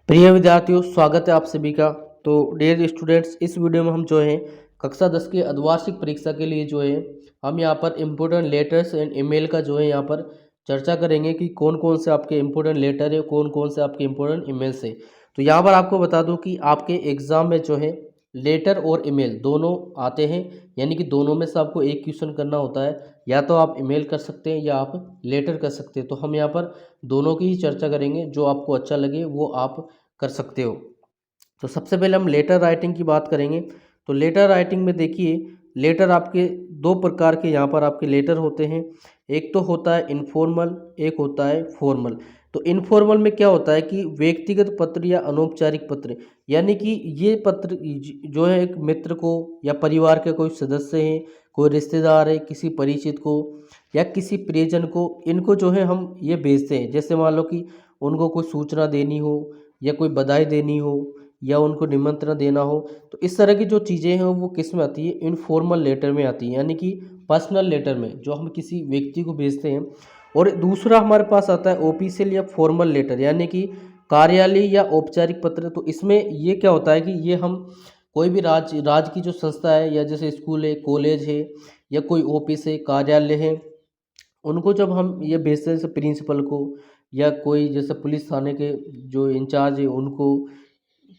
प्रिय विद्यार्थियों, स्वागत है आप सभी का। तो डियर स्टूडेंट्स, इस वीडियो में हम जो है कक्षा 10 की अर्धवार्षिक परीक्षा के लिए जो है हम यहाँ पर इम्पोर्टेंट लेटर्स एंड ईमेल का जो है यहाँ पर चर्चा करेंगे कि कौन कौन से आपके इम्पोर्टेंट लेटर है, कौन कौन से आपके इम्पोर्टेंट ईमेल्स है। तो यहाँ पर आपको बता दूँ कि आपके एग्ज़ाम में जो है लेटर और ईमेल दोनों आते हैं, यानी कि दोनों में से आपको एक क्वेश्चन करना होता है। या तो आप ईमेल कर सकते हैं या आप लेटर कर सकते हैं। तो हम यहाँ पर दोनों की ही चर्चा करेंगे, जो आपको अच्छा लगे वो आप कर सकते हो। तो सबसे पहले हम लेटर राइटिंग की बात करेंगे। तो लेटर राइटिंग में देखिए, लेटर आपके दो प्रकार के यहाँ पर आपके लेटर होते हैं। एक तो होता है इनफॉर्मल, एक होता है फॉर्मल। तो इनफॉर्मल में क्या होता है कि व्यक्तिगत पत्र या अनौपचारिक पत्र, यानी कि ये पत्र जो है एक मित्र को या परिवार के कोई सदस्य हैं, कोई रिश्तेदार है, किसी परिचित को या किसी प्रियजन को, इनको जो है हम ये भेजते हैं। जैसे मान लो कि उनको कोई सूचना देनी हो या कोई बधाई देनी हो या उनको निमंत्रण देना हो, तो इस तरह की जो चीज़ें हैं वो किस में आती है, इनफॉर्मल लेटर में आती है, यानी कि पर्सनल लेटर में जो हम किसी व्यक्ति को भेजते हैं। और दूसरा हमारे पास आता है ऑफिशियल या फॉर्मल लेटर, यानी कि कार्यालय या औपचारिक पत्र। तो इसमें ये क्या होता है कि ये हम कोई भी राज्य की जो संस्था है, या जैसे स्कूल है, कॉलेज है, या कोई ऑफिस है, कार्यालय है, उनको जब हम ये भेजते हैं, जैसे प्रिंसिपल को या कोई जैसे पुलिस थाने के जो इंचार्ज है उनको,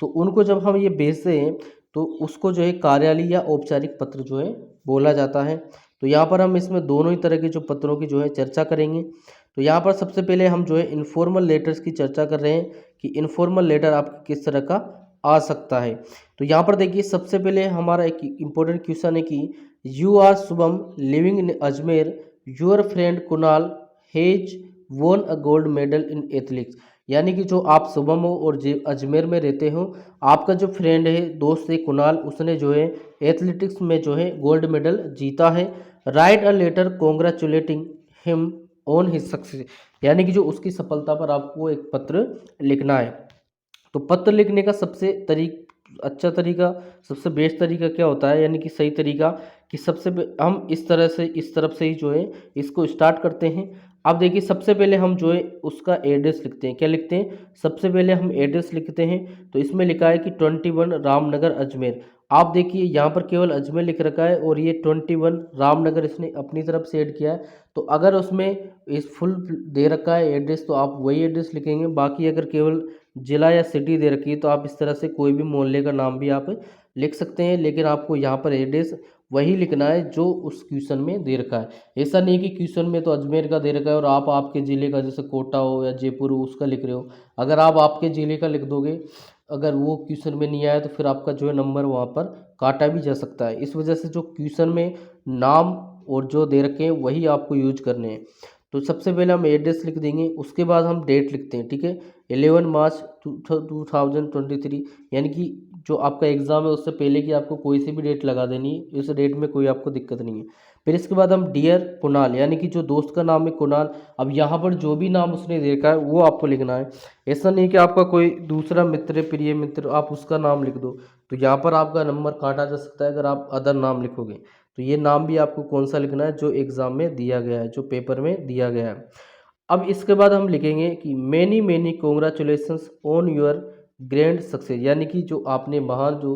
तो उनको जब हम ये भेजते हैं तो उसको जो है कार्यालय या औपचारिक पत्र जो है बोला जाता है। तो यहाँ पर हम इसमें दोनों ही तरह के जो पत्रों की जो है चर्चा करेंगे। तो यहाँ पर सबसे पहले हम जो है इनफॉर्मल लेटर्स की चर्चा कर रहे हैं कि इनफॉर्मल लेटर आपका किस तरह का आ सकता है। तो यहाँ पर देखिए, सबसे पहले हमारा एक इम्पोर्टेंट क्वेश्चन है कि you are Shubham living in Ajmer, your friend Kunal has won a gold medal in athletics. यानी कि जो आप शुभम हो और अजमेर में रहते हो, आपका जो फ्रेंड है, दोस्त है कुणाल, उसने जो है एथलेटिक्स में जो है गोल्ड मेडल जीता है। Right a letter congratulating him on his success. यानी कि जो उसकी सफलता पर आपको एक पत्र लिखना है। तो पत्र लिखने का सबसे अच्छा तरीका, सबसे बेस्ट तरीका क्या होता है, यानी कि सही तरीका, कि हम इस तरह से, इस तरफ से ही जो है इसको स्टार्ट करते हैं। अब देखिए, सबसे पहले हम जो है उसका एड्रेस लिखते हैं। क्या लिखते हैं? सबसे पहले हम एड्रेस लिखते हैं। तो इसमें लिखा है कि 21 रामनगर अजमेर। आप देखिए यहाँ पर केवल अजमेर लिख रखा है और ये 21 रामनगर इसने अपनी तरफ से ऐड किया है। तो अगर उसमें इस फुल दे रखा है एड्रेस, तो आप वही एड्रेस लिखेंगे। बाकी अगर केवल जिला या सिटी दे रखी है, तो आप इस तरह से कोई भी मोहल्ले का नाम भी आप लिख सकते हैं, लेकिन आपको यहाँ पर एड्रेस वही लिखना है जो उस क्वेश्चन में दे रखा है। ऐसा नहीं कि क्वेश्चन में तो अजमेर का दे रखा है और आप आपके ज़िले का, जैसे कोटा हो या जयपुर हो, उसका लिख रहे हो। अगर आप आपके ज़िले का लिख दोगे, अगर वो क्वेश्चन में नहीं आया, तो फिर आपका जो है नंबर वहाँ पर काटा भी जा सकता है। इस वजह से जो क्वेश्चन में नाम और जो दे रखे हैं वही आपको यूज करने हैं। तो सबसे पहले हम एड्रेस लिख देंगे, उसके बाद हम डेट लिखते हैं। ठीक है, 11 मार्च 2023, यानी कि जो आपका एग्ज़ाम है उससे पहले की आपको कोई सी भी डेट लगा देनी है, इस डेट में कोई आपको दिक्कत नहीं है। फिर इसके बाद हम डियर कुणाल, यानी कि जो दोस्त का नाम है कुणाल, अब यहाँ पर जो भी नाम उसने देखा है वो आपको लिखना है। ऐसा नहीं कि आपका कोई दूसरा मित्र, प्रिय मित्र, आप उसका नाम लिख दो, तो यहाँ पर आपका नंबर काटा जा सकता है अगर आप अदर नाम लिखोगे। तो ये नाम भी आपको कौन सा लिखना है, जो एग्ज़ाम में दिया गया है, जो पेपर में दिया गया है। अब इसके बाद हम लिखेंगे कि many many congratulations on your grand success, यानी कि जो आपने महान जो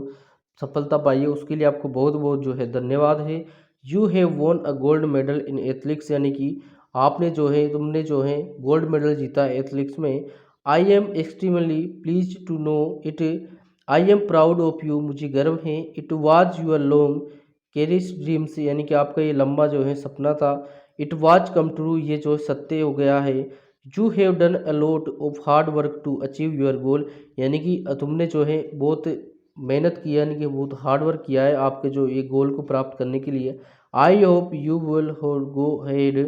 सफलता पाई है उसके लिए आपको बहुत बहुत जो है धन्यवाद है। You have von a gold medal in athletics, यानी कि आपने जो है, तुमने जो है गोल्ड मेडल जीता है एथलेटिक्स में। I am extremely please to know it, I am proud of you, मुझे गर्व है। It was your long cherished dreams, यानी कि आपका ये लंबा जो है सपना था। इट वाज कम ट्रू, ये जो सत्य हो गया है। You have done a lot of hard work to achieve your goal, यानी कि तुमने जो है बहुत मेहनत की, यानी कि बहुत हार्ड वर्क किया है आपके जो ये गोल को प्राप्त करने के लिए। I hope you will go head,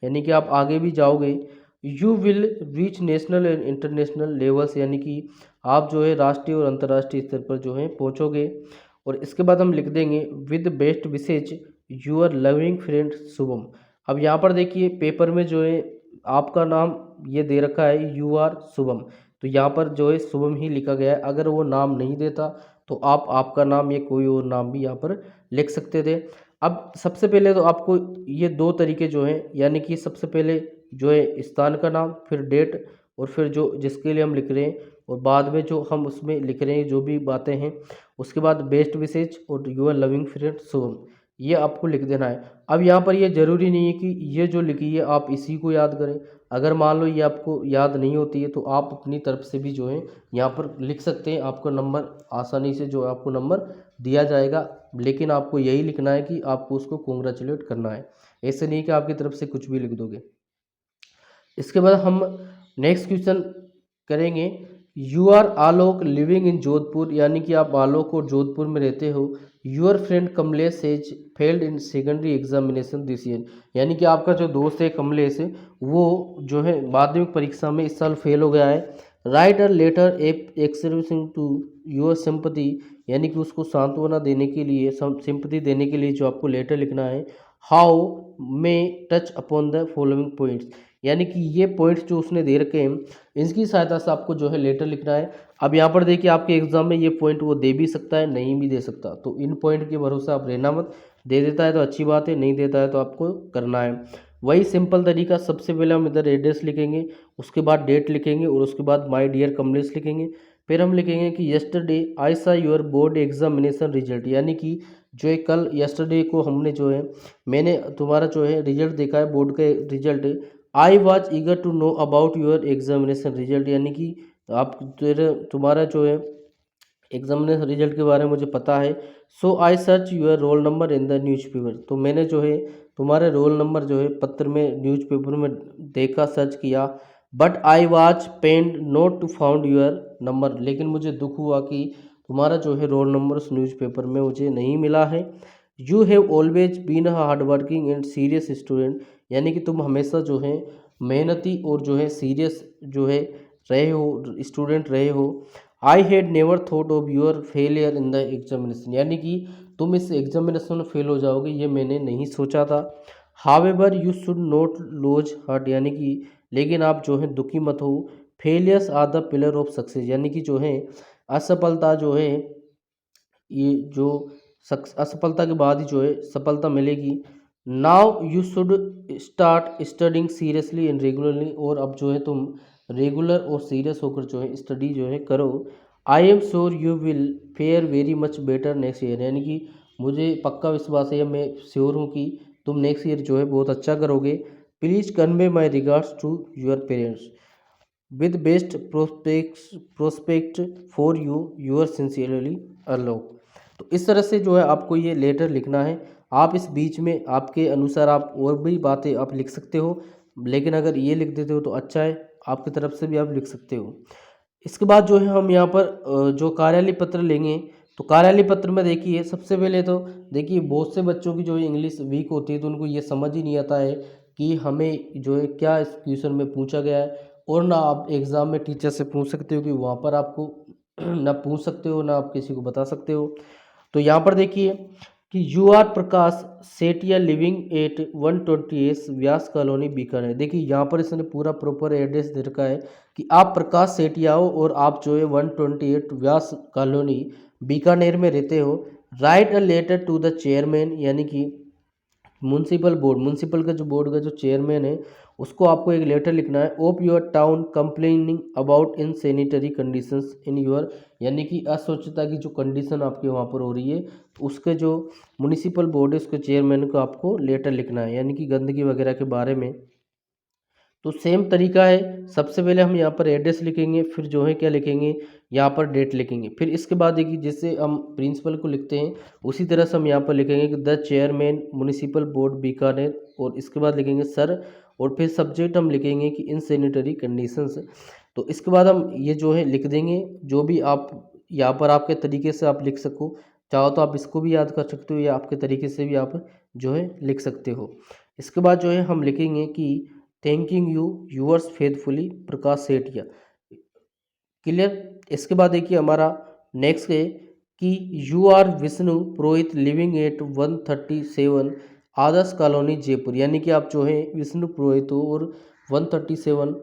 यानी कि आप आगे भी जाओगे। You will reach national and international levels, यानी कि आप जो है राष्ट्रीय और अंतर्राष्ट्रीय स्तर पर जो है पहुँचोगे। और इसके बाद हम लिख देंगे with best wishes your loving friend Shubham. अब यहाँ पर देखिए पेपर में जो है आपका नाम ये दे रखा है यू आर शुभम, तो यहाँ पर जो है शुभम ही लिखा गया है। अगर वो नाम नहीं देता तो आप आपका नाम या कोई और नाम भी यहाँ पर लिख सकते थे। अब सबसे पहले तो आपको ये दो तरीके जो हैं, यानी कि सबसे पहले जो है स्थान का नाम, फिर डेट, और फिर जो जिसके लिए हम लिख रहे हैं और बाद में जो हम उसमें लिख रहे हैं जो भी बातें हैं, उसके बाद बेस्ट विशेज और यूर लविंग फ्रेंड शुभम, ये आपको लिख देना है। अब यहाँ पर ये ज़रूरी नहीं है कि ये जो लिखी है आप इसी को याद करें। अगर मान लो ये आपको याद नहीं होती है तो आप अपनी तरफ से भी जो है यहाँ पर लिख सकते हैं, आपको नंबर आसानी से जो आपको नंबर दिया जाएगा। लेकिन आपको यही लिखना है कि आपको उसको कॉन्ग्रेचुलेट करना है, ऐसे नहीं कि आपकी तरफ से कुछ भी लिख दोगे। इसके बाद हम नेक्स्ट क्वेश्चन करेंगे। You are Alok living in Jodhpur, यानी कि आप आलोक और जोधपुर में रहते हो। Your friend Kamlesh has failed in secondary examination this year, यानी कि आपका जो दोस्त है कमलेश वो जो है माध्यमिक परीक्षा में इस साल फेल हो गया है। Right a letter expressing to your sympathy, यानी कि उसको सांत्वना देने के लिए, सिंपथी देने के लिए जो आपको लेटर लिखना है। How may touch upon the following points, यानी कि ये पॉइंट्स जो उसने दे रखे हैं इनकी सहायता से आपको जो है लेटर लिखना है। अब यहाँ पर देखिए आपके एग्जाम में ये पॉइंट वो दे भी सकता है, नहीं भी दे सकता, तो इन पॉइंट के भरोसे आप रहना मत। दे देता है तो अच्छी बात है, नहीं देता है तो आपको करना है वही सिंपल तरीका। सबसे पहले हम इधर एड्रेस लिखेंगे, उसके बाद डेट लिखेंगे और उसके बाद माय डियर कमलेश लिखेंगे। फिर हम लिखेंगे कि यस्टरडे आई सा योर बोर्ड एग्जामिनेशन रिजल्ट, यानी कि जो है कल यस्टरडे को हमने जो है मैंने तुम्हारा जो है रिजल्ट देखा है, बोर्ड का result. I was eager to know about your examination result, यानी कि आप तुम्हारा जो है एग्जामिनेशन रिजल्ट के बारे में मुझे पता है। So I search your roll number in the newspaper, तो मैंने जो है तुम्हारे रोल नंबर जो है पत्र में न्यूज़पेपर में देखा, सर्च किया। But I was pained not to found your number, लेकिन मुझे दुख हुआ कि तुम्हारा जो है रोल नंबर उस न्यूज़पेपर में मुझे नहीं मिला है। You have always been hard working and serious student, यानी कि तुम हमेशा जो है मेहनती और जो है सीरियस जो है रहे हो, स्टूडेंट रहे हो। I had never thought of your failure in the examination, यानी कि तुम इस एग्जामिनेशन में फेल हो जाओगे ये मैंने नहीं सोचा था। However you should not lose heart, यानी कि लेकिन आप जो है दुखी मत हो। Failures are the pillar of success, यानी कि जो है असफलता जो है ये जो असफलता के बाद ही जो है सफलता मिलेगी। Now you should start studying seriously and regularly, और अब जो है तुम रेगुलर और सीरियस होकर जो है स्टडी जो है करो। I am sure you will fair very much better next year, यानी कि मुझे पक्का विश्वास है, मैं श्योर हूँ कि तुम नेक्स्ट ईयर जो है बहुत अच्छा करोगे। Please convey my regards to your parents with best prospect for you, your sincerely Alok. तो इस तरह से जो है आपको ये लेटर लिखना है। आप इस बीच में आपके अनुसार आप और भी बातें आप लिख सकते हो, लेकिन अगर ये लिख देते हो तो अच्छा है, आपकी तरफ से भी आप लिख सकते हो। इसके बाद जो है हम यहाँ पर जो कार्यालय पत्र लेंगे, तो कार्यालय पत्र में देखिए सबसे पहले तो देखिए बहुत से बच्चों की जो है इंग्लिश वीक होती है, तो उनको ये समझ ही नहीं आता है कि हमें जो है क्या इस क्वेश्चन में पूछा गया है। और ना आप एग्ज़ाम में टीचर से पूछ सकते हो कि वहाँ पर आपको ना पूछ सकते हो ना आप किसी को बता सकते हो। तो यहाँ पर देखिए कि you are Prakash Sethia living at 128 Vyas colony Bikaner. देखिए यहाँ पर इसने पूरा प्रॉपर एड्रेस दे रखा है कि आप प्रकाश सेठिया हो और आप जो है 128 व्यास कॉलोनी बीकानेर में रहते हो। Write a letter to the chairman, यानी कि म्यूनसिपल बोर्ड, म्यूनसिपल का जो बोर्ड का जो चेयरमैन है उसको आपको एक लेटर लिखना है। Of your town complaining about in sanitary conditions in your, यानी कि अस्वच्छता की जो कंडीशन आपके वहाँ पर हो रही है, तो उसके जो म्यूनसिपल बोर्ड है उसके चेयरमैन को आपको लेटर लिखना है, यानी कि गंदगी वगैरह के बारे में। तो सेम तरीका है, सबसे पहले हम यहाँ पर एड्रेस लिखेंगे, फिर जो है क्या लिखेंगे यहाँ पर डेट लिखेंगे। फिर इसके बाद देखिए जैसे हम प्रिंसिपल को लिखते हैं उसी तरह से हम यहाँ पर लिखेंगे कि the chairman municipal board Bikaner, और इसके बाद लिखेंगे सर, और फिर सब्जेक्ट हम लिखेंगे कि इन सैनिटरी कंडीशंस। तो इसके बाद हम ये जो है लिख देंगे, जो भी आप यहाँ पर आपके तरीके से आप लिख सको, चाहो तो आप इसको भी याद कर सकते हो या आपके तरीके से भी आप जो है लिख सकते हो। इसके बाद जो है हम लिखेंगे कि thanking you yours faithfully Prakash Sethia. Clear. इसके बाद देखिए हमारा नेक्स्ट है कि you are Vishnu Purohit living at 137 Adarsh colony Jaipur, यानी कि आप जो है विष्णु पुरोहित हो और 137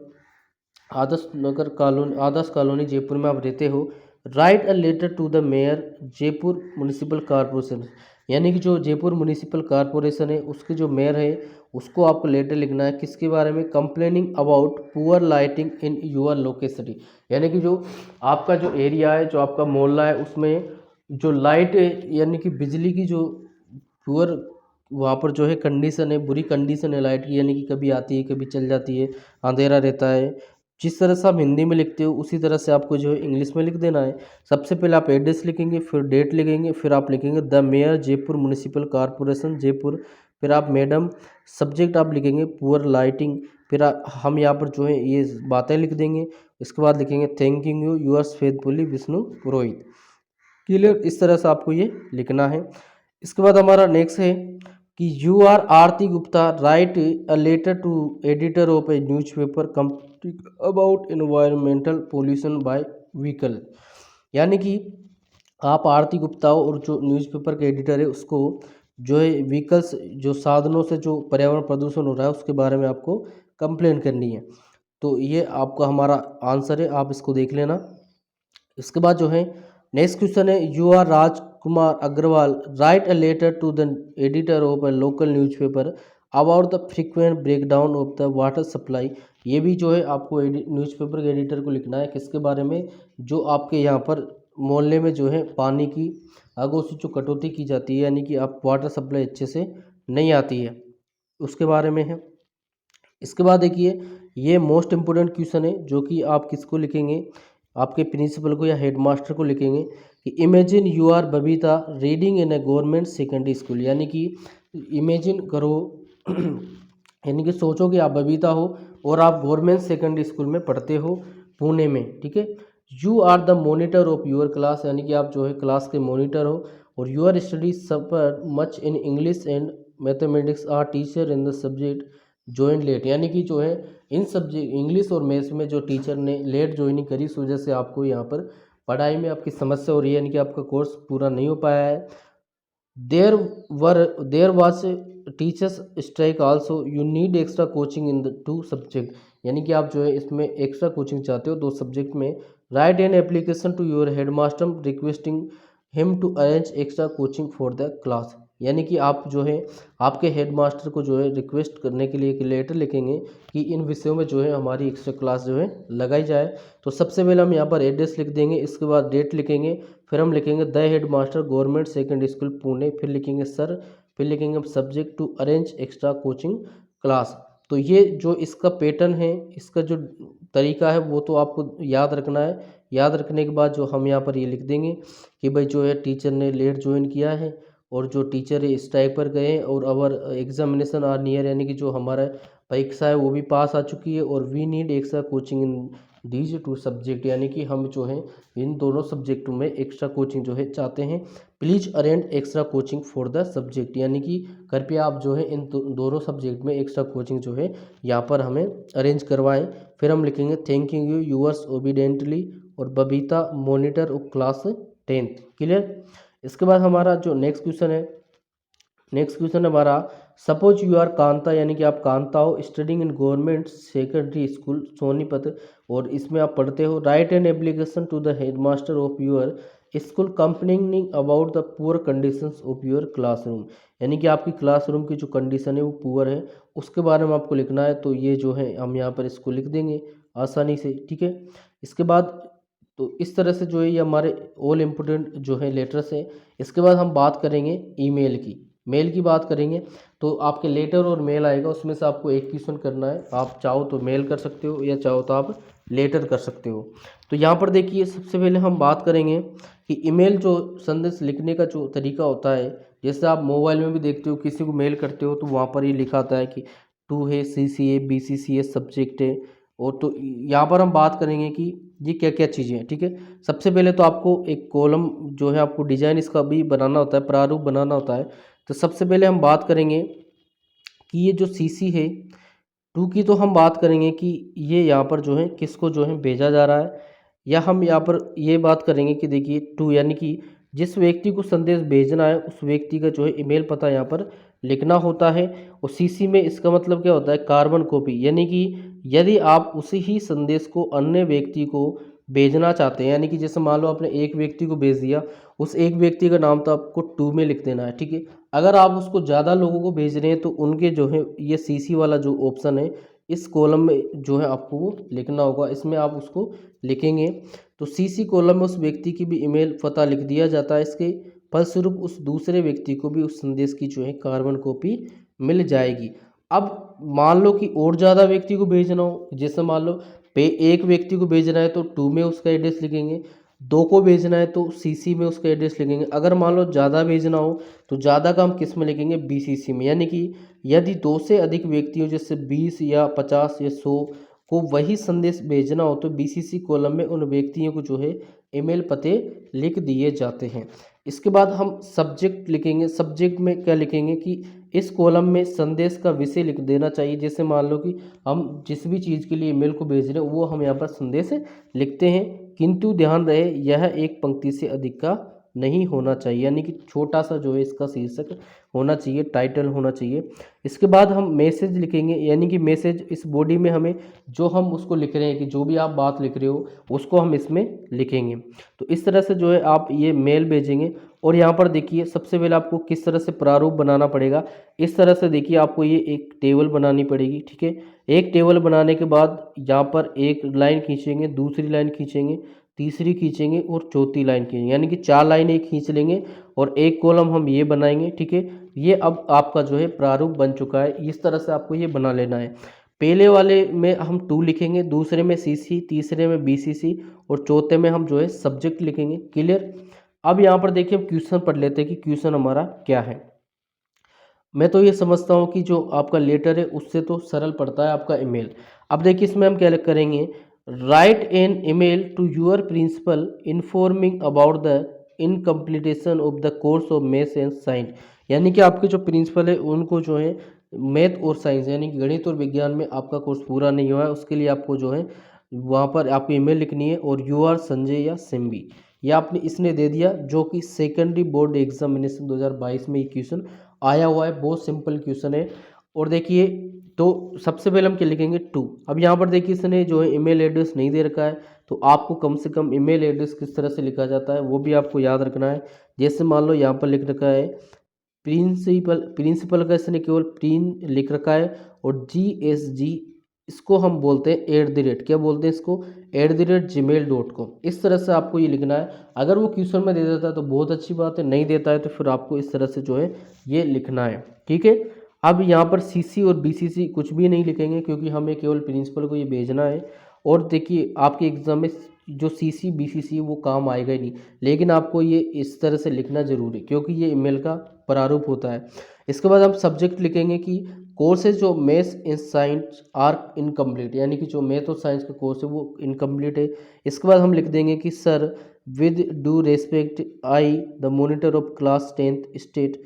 आदर्श कॉलोनी जयपुर में आप रहते हो। Write a letter to the mayor Jaipur municipal corporation, यानी कि जो जयपुर म्युनिसिपल कॉरपोरेशन है उसके जो मेयर है उसको आपको लेटर लिखना है किसके बारे में, complaining about poor lighting in your loquacity. यानी कि जो आपका जो एरिया है, जो आपका मोहल्ला है, उसमें जो लाइट है यानी कि बिजली की जो पुअर वहाँ पर जो है कंडीशन है, बुरी कंडीशन है लाइट की, यानी कि कभी आती है कभी चल जाती है, अंधेरा रहता है। जिस तरह से आप हिंदी में लिखते हो उसी तरह से आपको जो है इंग्लिश में लिख देना है। सबसे पहले आप एड्रेस लिखेंगे, फिर डेट लिखेंगे, फिर आप लिखेंगे the mayor Jaipur municipal corporation Jaipur, फिर आप मैडम, सब्जेक्ट आप लिखेंगे पुअर लाइटिंग, फिर हम यहाँ पर जो है ये बातें लिख देंगे। इसके बाद लिखेंगे thanking you yours faithfully Vishnu Purohit. Clear, इस तरह से आपको ये लिखना है। इसके बाद हमारा नेक्स्ट है कि you are Aarti Gupta write a letter to editor of a newspaper complete about environmental pollution by vehicle. यानी कि आप आरती गुप्ता हो और जो न्यूज़पेपर के एडिटर है उसको जो है व्हीकल्स, जो साधनों से जो पर्यावरण प्रदूषण हो रहा है उसके बारे में आपको कंप्लेन करनी है। तो ये आपका हमारा आंसर है, आप इसको देख लेना। इसके बाद जो है नेक्स्ट क्वेश्चन है you are Rajkumar Agarwal write a letter to the editor of a local newspaper about the frequent breakdown of the water supply. ये भी जो है आपको न्यूज़पेपर के एडिटर को लिखना है किसके बारे में, जो आपके यहाँ पर मोहल्ले में जो है पानी की आगों से जो कटौती की जाती है, यानी कि आप वाटर सप्लाई अच्छे से नहीं आती है, उसके बारे में है। इसके बाद देखिए ये मोस्ट इम्पोर्टेंट क्वेश्चन है जो कि आप किसको लिखेंगे, आपके प्रिंसिपल को या हेडमास्टर को लिखेंगे कि imagine you are Babita reading in a government secondary school. यानी कि इमेजिन करो यानी कि सोचो कि आप बबीता हो और आप गवर्नमेंट सेकेंडरी स्कूल में पढ़ते हो पुणे में, ठीक है। You are the monitor of your class, यानी कि आप जो है क्लास के मोनिटर हो, और your study suffer much in English and mathematics are teacher in the subject join late. यानी कि जो है इन सब्जेक्ट इंग्लिश और मैथ्स में जो टीचर ने लेट ज्वाइनिंग करी इस वजह से आपको यहाँ पर पढ़ाई में आपकी समस्या हो रही है, यानी कि आपका कोर्स पूरा नहीं हो पाया है। There was teachers strike also you need extra coaching in the two subject. यानी कि आप जो है इसमें एक्स्ट्रा कोचिंग चाहते हो दो सब्जेक्ट में। Write an application to your headmaster requesting him to arrange extra coaching for the class. यानी कि आप जो है आपके हेडमास्टर को जो है रिक्वेस्ट करने के लिए एक लेटर लिखेंगे कि इन विषयों में जो है हमारी एक्स्ट्रा क्लास जो है लगाई जाए। तो सबसे पहले हम यहाँ पर एड्रेस लिख देंगे, इसके बाद डेट लिखेंगे, फिर हम लिखेंगे the headmaster government secondary school Pune, फिर लिखेंगे सर, फिर लिखेंगे subject to arrange extra coaching class. तो ये जो इसका पैटर्न है, इसका जो तरीका है वो तो आपको याद रखना है। याद रखने के बाद जो हम यहाँ पर ये लिख देंगे कि भाई जो है टीचर ने लेट ज्वाइन किया है और जो टीचर है स्ट्राइक पर गए और अवर एग्जामिनेशन आर नियर, यानी कि जो हमारा परीक्षा है वो भी पास आ चुकी है, और we need extra coaching in these two subject. यानी कि हम जो है इन दोनों सब्जेक्टों में एक्स्ट्रा कोचिंग जो है चाहते हैं। Please arrange extra coaching for the subject. यानी कि कृपया आप जो है इन दोनों सब्जेक्ट में एक्स्ट्रा कोचिंग जो है यहाँ पर हमें अरेंज करवाएं। फिर हम लिखेंगे थैंकिंग यू यूअर्स ओबीडेंटली और Babita monitor of class 10th। Clear. इसके बाद हमारा जो नेक्स्ट क्वेश्चन है, नेक्स्ट क्वेश्चन हमारा सपोज यू आर कांता, यानी कि आप कांता हो studying in government secondary school Sonipat, और इसमें आप पढ़ते हो। Write an application to the headmaster of your school complaining about the poor conditions of your classroom. यानी कि आपकी क्लासरूम की जो कंडीशन है वो पुअर है, उसके बारे में आपको लिखना है। तो ये जो है हम यहाँ पर इसको लिख देंगे आसानी से, ठीक है। इसके बाद तो इस तरह से जो है ये हमारे ऑल इम्पोर्टेंट जो है लेटर्स है। इसके बाद हम बात करेंगे ईमेल की, मेल की बात करेंगे। तो आपके लेटर और मेल आएगा, उसमें से आपको एक क्वेश्चन करना है। आप चाहो तो मेल कर सकते हो या चाहो तो आप लेटर कर सकते हो। तो यहाँ पर देखिए सबसे पहले हम बात करेंगे कि ईमेल जो संदेश लिखने का जो तरीका होता है, जैसे आप मोबाइल में भी देखते हो किसी को मेल करते हो तो वहाँ पर ये लिखा आता है कि टू है CCA BCCA सब्जेक्ट है। और तो यहाँ पर हम बात करेंगे कि ये क्या क्या चीज़ें हैं, ठीक है। सबसे पहले तो आपको एक कॉलम जो है आपको डिजाइन इसका भी बनाना होता है, प्रारूप बनाना होता है। तो सबसे पहले हम बात करेंगे कि ये जो CC है टू की, तो हम बात करेंगे कि ये यहाँ पर जो है किसको जो है भेजा जा रहा है, या हम यहाँ पर ये बात करेंगे कि देखिए टू यानी कि जिस व्यक्ति को संदेश भेजना है उस व्यक्ति का जो है ईमेल पता यहाँ पर लिखना होता है। और सीसी में इसका मतलब क्या होता है, कार्बन कॉपी, यानी कि यदि आप उसी ही संदेश को अन्य व्यक्ति को भेजना चाहते हैं, यानी कि जैसे मान लो आपने एक व्यक्ति को भेज दिया, उस एक व्यक्ति का नाम तो आपको टू में लिख देना है, ठीक है। अगर आप उसको ज़्यादा लोगों को भेज रहे हैं तो उनके जो है ये सीसी वाला जो ऑप्शन है इस कॉलम में जो है आपको वो लिखना होगा, इसमें आप उसको लिखेंगे। तो सीसी कॉलम में उस व्यक्ति की भी ईमेल पता लिख दिया जाता है। इसके फलस्वरूप उस दूसरे व्यक्ति को भी उस संदेश की जो है कार्बन कॉपी मिल जाएगी। अब मान लो कि और ज़्यादा व्यक्ति को भेजना हो, जैसे मान लो पे एक व्यक्ति को भेजना है तो टू में उसका एड्रेस लिखेंगे, दो को भेजना है तो सीसी में उसका एड्रेस लिखेंगे। अगर मान लो ज़्यादा भेजना हो तो ज़्यादा का हम किस में लिखेंगे, बीसीसी में। यानी कि यदि दो से अधिक व्यक्ति हो, जैसे 20 या 50 या 100 को वही संदेश भेजना हो तो बीसीसी कॉलम में उन व्यक्तियों को जो है ईमेल पते लिख दिए जाते हैं। इसके बाद हम सब्जेक्ट लिखेंगे। सब्जेक्ट में क्या लिखेंगे कि इस कॉलम में संदेश का विषय लिख देना चाहिए। जैसे मान लो कि हम जिस भी चीज़ के लिए ईमेल को भेज रहे हैं वो हम यहाँ पर संदेश लिखते हैं, किंतु ध्यान रहे यह एक पंक्ति से अधिक का नहीं होना चाहिए, यानी कि छोटा सा जो है इसका शीर्षक होना चाहिए, टाइटल होना चाहिए। इसके बाद हम मैसेज लिखेंगे, यानी कि मैसेज इस बॉडी में हमें जो हम उसको लिख रहे हैं कि जो भी आप बात लिख रहे हो उसको हम इसमें लिखेंगे। तो इस तरह से जो है आप ये मेल भेजेंगे। और यहाँ पर देखिए सबसे पहले आपको किस तरह से प्रारूप बनाना पड़ेगा। इस तरह से देखिए आपको ये एक टेबल बनानी पड़ेगी, ठीक है। एक टेबल बनाने के बाद यहाँ पर एक लाइन खींचेंगे, दूसरी लाइन खींचेंगे, तीसरी खींचेंगे और चौथी लाइन खींचेंगे, यानी कि 4 लाइनें खींच लेंगे और एक कॉलम हम ये बनाएंगे, ठीक है। ये अब आपका जो है प्रारूप बन चुका है। इस तरह से आपको ये बना लेना है। पहले वाले में हम टू लिखेंगे, दूसरे में सीसी, तीसरे में बीसीसी और चौथे में हम जो है सब्जेक्ट लिखेंगे। क्लियर। अब यहाँ पर देखिए हम क्वेश्चन पढ़ लेते हैं कि क्वेश्चन हमारा क्या है। मैं तो ये समझता हूँ कि जो आपका लेटर है उससे तो सरल पड़ता है आपका ईमेल। अब देखिए इसमें हम क्या करेंगे, write an email to your principal informing about the incompletion of the course of maths and science. यानी कि आपके जो प्रिंसिपल है उनको जो है मैथ और साइंस यानी कि गणित और विज्ञान में आपका कोर्स पूरा नहीं हुआ है, उसके लिए आपको जो है वहाँ पर आपको ईमेल लिखनी है। और यू आर संजय या सिम्बी, ये आपने इसने दे दिया, जो कि सेकेंडरी बोर्ड एग्जामिनेशन 2022 में ये क्वेश्चन आया हुआ है। बहुत सिंपल क्वेश्चन है। और देखिए तो सबसे पहले हम क्या लिखेंगे, टू। अब यहाँ पर देखिए इसने जो है ईमेल एड्रेस नहीं दे रखा है, तो आपको कम से कम ईमेल एड्रेस किस तरह से लिखा जाता है वो भी आपको याद रखना है। जैसे मान लो यहाँ पर लिख रखा है प्रिंसिपल, प्रिंसिपल का इसने केवल प्रिन लिख रखा है। और GSG इसको हम बोलते हैं @ क्या बोलते हैं इसको, @gmail.com। इस तरह से आपको ये लिखना है। अगर वो क्वेश्चन में दे देता है तो बहुत अच्छी बात है, नहीं देता है तो फिर आपको इस तरह से जो है ये लिखना है, ठीक है। अब यहाँ पर CC और BCC कुछ भी नहीं लिखेंगे क्योंकि हमें केवल प्रिंसिपल को ये भेजना है। और देखिए आपके एग्जाम में जो CC BCC वो काम आएगा ही नहीं, लेकिन आपको ये इस तरह से लिखना जरूरी है क्योंकि ये ईमेल का प्रारूप होता है। इसके बाद हम सब्जेक्ट लिखेंगे कि कोर्सेज जो maths and science are incomplete, यानी कि जो मैथ और साइंस का कोर्स है वो इनकम्प्लीट है। इसके बाद हम लिख देंगे कि sir with do respect I the monitor of class 10th state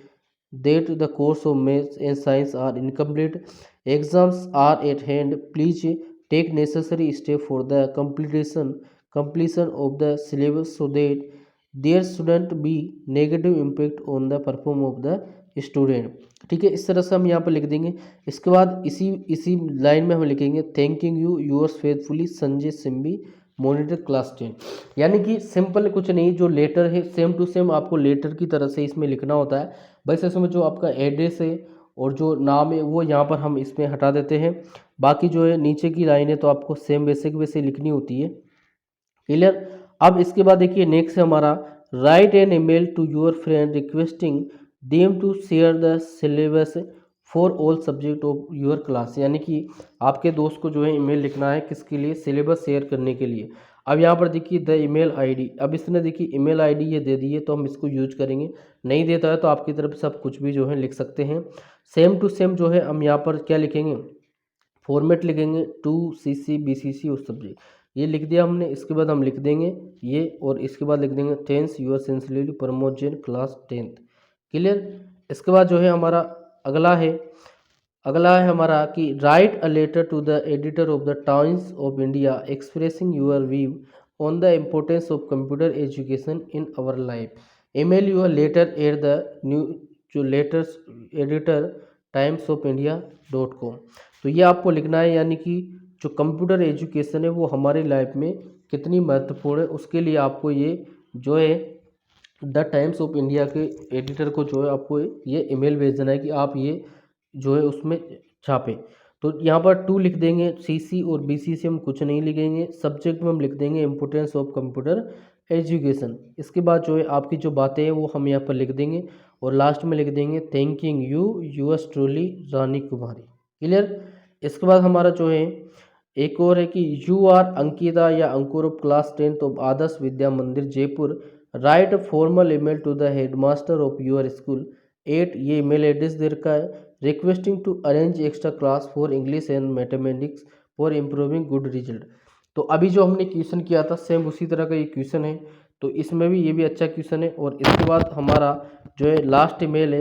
that the course of maths and science are incomplete. Exams are at hand. Please take necessary step for the completion of the syllabus so that there shouldn't be negative impact on the performance of the student। ठीक है, इस तरह से हम यहाँ पर लिख देंगे। इसके बाद इसी लाइन में हम लिखेंगे thanking you yours faithfully Sanjay सिम्बी monitor class 10। यानी कि सिंपल कुछ नहीं, जो लेटर है सेम टू सेम आपको लेटर की तरह से इसमें लिखना होता है। बस इसमें जो आपका एड्रेस है और जो नाम है वो यहाँ पर हम इसमें हटा देते हैं। बाकी जो है नीचे की लाइन है तो आपको सेम बेसिक वैसे लिखनी होती है। क्लियर। अब इसके बाद देखिए नेक्स्ट है हमारा write an email to your friend requesting them to share the syllabus for all subject of your class. यानी कि आपके दोस्त को जो है ईमेल लिखना है किसके लिए, सिलेबस शेयर करने के लिए। अब यहाँ पर देखिए द ईमेल आईडी, अब इसने देखिए ईमेल आईडी ये दे दी है तो हम इसको यूज करेंगे। नहीं देता है तो आपकी तरफ से आप कुछ भी जो है लिख सकते हैं। सेम टू सेम जो है हम यहाँ पर क्या लिखेंगे, फॉर्मेट लिखेंगे टू CC BCC और सब्जेक्ट, ये लिख दिया हमने। इसके बाद हम लिख देंगे ये, और इसके बाद लिख देंगे thanks your sincerely Pramod Jain class 10th। Clear. इसके बाद जो है हमारा अगला है हमारा कि write a letter to the editor of the Times of India expressing your view on the importance of computer education in our life. Email your letter at the new जो लेटर्स एडिटर timesofIndia.com। तो ये आपको लिखना है, यानी कि जो computer education है वो हमारी लाइफ में कितनी महत्वपूर्ण है, उसके लिए आपको ये जो है द टाइम्स ऑफ इंडिया के एडिटर को जो है आपको ये ईमेल भेजना है कि आप ये जो है उसमें छापें। तो यहाँ पर टू लिख देंगे, सीसी और बीसी से हम कुछ नहीं लिखेंगे। सब्जेक्ट में हम लिख देंगे इम्पोर्टेंस ऑफ कंप्यूटर एजुकेशन। इसके बाद जो है आपकी जो बातें हैं वो हम यहाँ पर लिख देंगे और लास्ट में लिख देंगे thanking you yours truly Rani Kumari. Clear. इसके बाद हमारा जो है एक और है कि यू आर अंकिता या Ankur of class 10th of Adarsh Vidya Mandir Jaipur, write a formal email to the headmaster of your school at, ये ईमेल एड्रेस दे रखा है, requesting to arrange extra class for English and mathematics for improving good result. तो अभी जो हमने question किया था सेम उसी तरह का ये क्वेश्चन है, तो इसमें भी ये भी अच्छा क्वेश्चन है। और इसके बाद हमारा जो है लास्ट ईमेल है,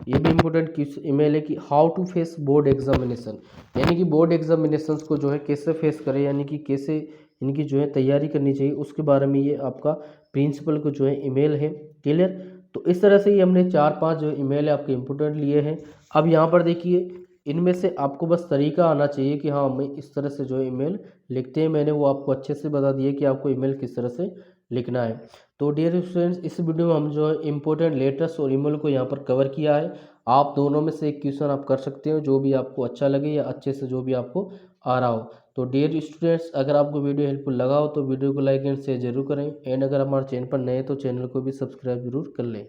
ये भी इम्पोर्टेंट ईमेल है कि how to face board examination, यानी कि बोर्ड एग्जामिनेशंस को जो है कैसे फेस करें, यानी कि कैसे इनकी जो है तैयारी करनी चाहिए, उसके बारे में ये आपका प्रिंसिपल को जो है ईमेल है। क्लियर। तो इस तरह से ही हमने 4-5 जो ईमेल है आपके इम्पोर्टेंट लिए हैं। अब यहाँ पर देखिए इनमें से आपको बस तरीका आना चाहिए कि हाँ हमें इस तरह से जो है ईमेल लिखते हैं, मैंने वो आपको अच्छे से बता दिया कि आपको ईमेल किस तरह से लिखना है। तो डियर स्टूडेंट्स, इस वीडियो में हम जो है इम्पोर्टेंट लेटर्स और ईमेल को यहाँ पर कवर किया है। आप दोनों में से एक क्वेश्चन आप कर सकते हो, जो भी आपको अच्छा लगे या अच्छे से जो भी आपको आ रहा हो। तो डियर स्टूडेंट्स, अगर आपको वीडियो हेल्पफुल लगा हो तो वीडियो को लाइक एंड शेयर जरूर करें, एंड अगर हमारे चैनल पर नए हैं तो चैनल को भी सब्सक्राइब जरूर कर लें।